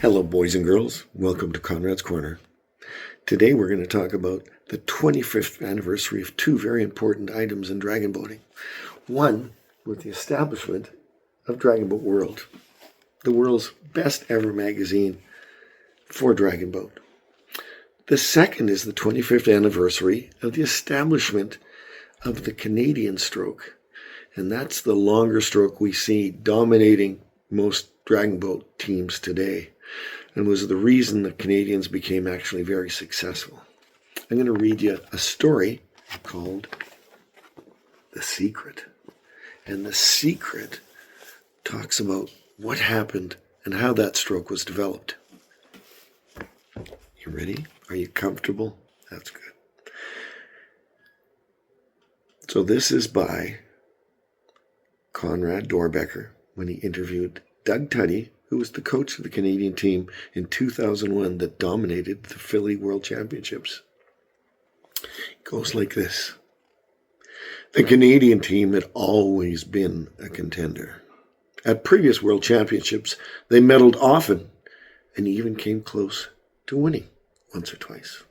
Hello, boys and girls. Welcome to Konrad's Corner. Today we're going to talk about the 25th anniversary of two very important items in dragon boating. One, with the establishment of Dragon Boat World, the world's best ever magazine for dragon boat. The second is the 25th anniversary of the establishment of the Canadian stroke. And that's the longer stroke we see dominating most dragon boat teams today, and was the reason the Canadians became actually very successful. I'm going to read you a story called The Secret. And The Secret talks about what happened and how that stroke was developed. You ready? Are you comfortable? That's good. So this is by Konrad Doerrbecker when he interviewed Doug Tuddy, who was the coach of the Canadian team in 2001 that dominated the Philly World Championships. It goes like this. The Canadian team had always been a contender. At previous World Championships, they medaled often and even came close to winning once or twice.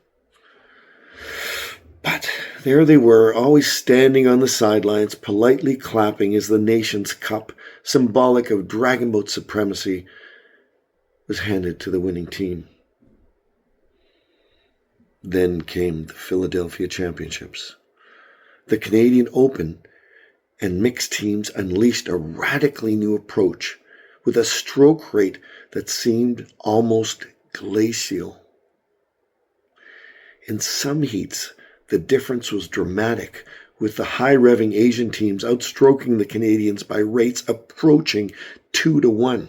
But there they were, always standing on the sidelines, politely clapping as the nation's cup, symbolic of dragon boat supremacy, was handed to the winning team. Then came the Philadelphia Championships. The Canadian Open and mixed teams unleashed a radically new approach with a stroke rate that seemed almost glacial. In some heats, the difference was dramatic, with the high-revving Asian teams outstroking the Canadians by rates approaching 2-1.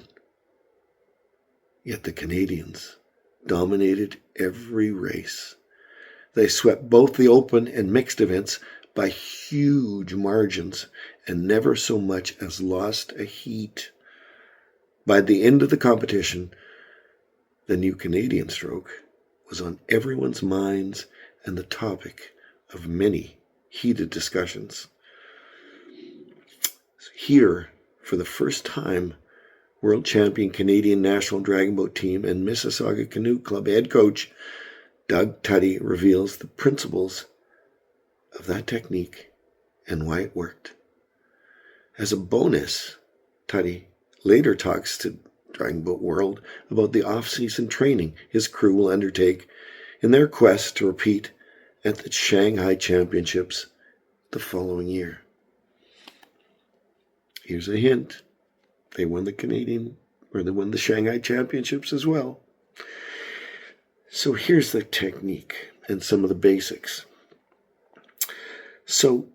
Yet the Canadians dominated every race. They swept both the open and mixed events by huge margins and never so much as lost a heat. By the end of the competition, the new Canadian stroke was on everyone's minds and the topic of many heated discussions. Here, for the first time, world champion Canadian national dragon boat team and Mississauga Canoe Club head coach Doug Tuddy reveals the principles of that technique and why it worked. As a bonus, Tuddy later talks to Dragon Boat World about the off-season training his crew will undertake in their quest to repeat at the Shanghai Championships the following year. Here's a hint. They won the Shanghai Championships as well. So here's the technique and some of the basics. So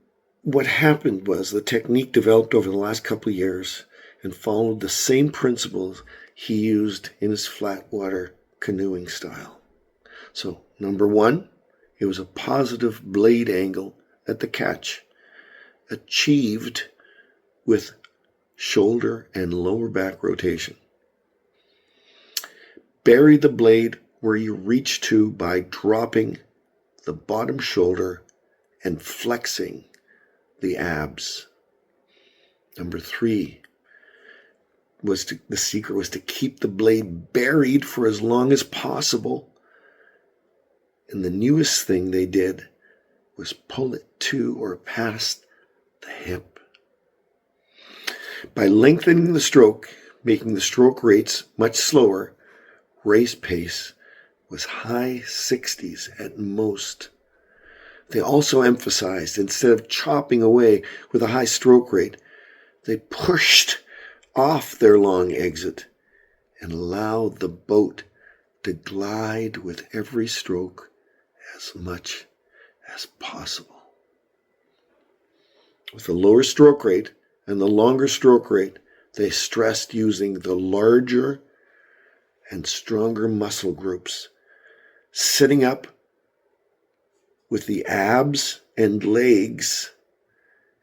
what happened was the technique developed over the last couple of years and followed the same principles he used in his flat water canoeing style. So number one, it was a positive blade angle at the catch, achieved with shoulder and lower back rotation. Bury the blade where you reach to by dropping the bottom shoulder and flexing the abs. Number three, the secret was to keep the blade buried for as long as possible. And the newest thing they did was pull it to or past the hip. By lengthening the stroke, making the stroke rates much slower, race pace was high 60s at most. They also emphasized, instead of chopping away with a high stroke rate, they pushed off their long exit and allowed the boat to glide with every stroke as much as possible. With the lower stroke rate and the longer stroke rate, they stressed using the larger and stronger muscle groups, sitting up with the abs and legs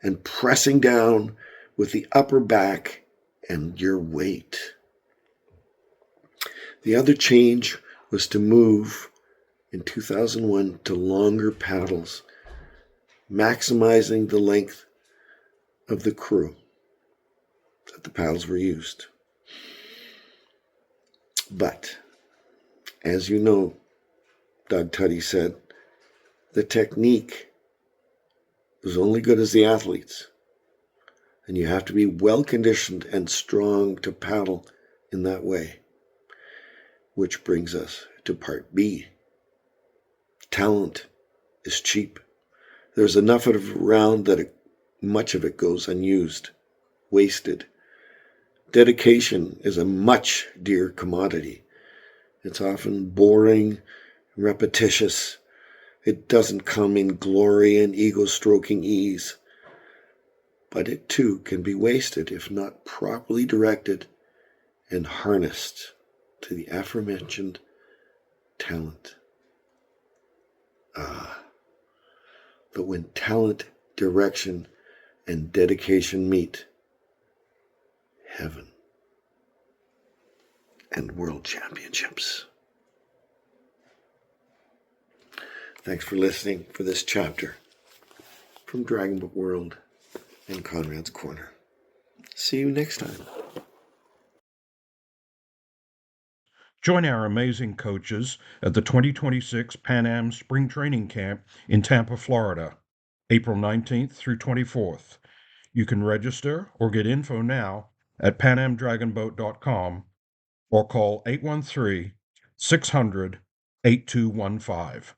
and pressing down with the upper back and your weight. The other change was to move in 2001 to longer paddles, maximizing the length of the crew that the paddles were used. But, as you know, Doug Tutty said, the technique is only good as the athletes. And you have to be well conditioned and strong to paddle in that way. Which brings us to part B. Talent is cheap. There's enough of it around that much of it goes unused, wasted. Dedication is a much dear commodity. It's often boring, repetitious. It doesn't come in glory and ego-stroking ease. But it too can be wasted if not properly directed and harnessed to the aforementioned talent. But when talent, direction, and dedication meet, heaven and world championships. Thanks for listening for this chapter from Dragon Boat World and Konrad's Corner. See you next time. Join our amazing coaches at the 2026 Pan Am Spring Training Camp in Tampa, Florida, April 19th through 24th. You can register or get info now at panamdragonboat.com or call 813-600-8215.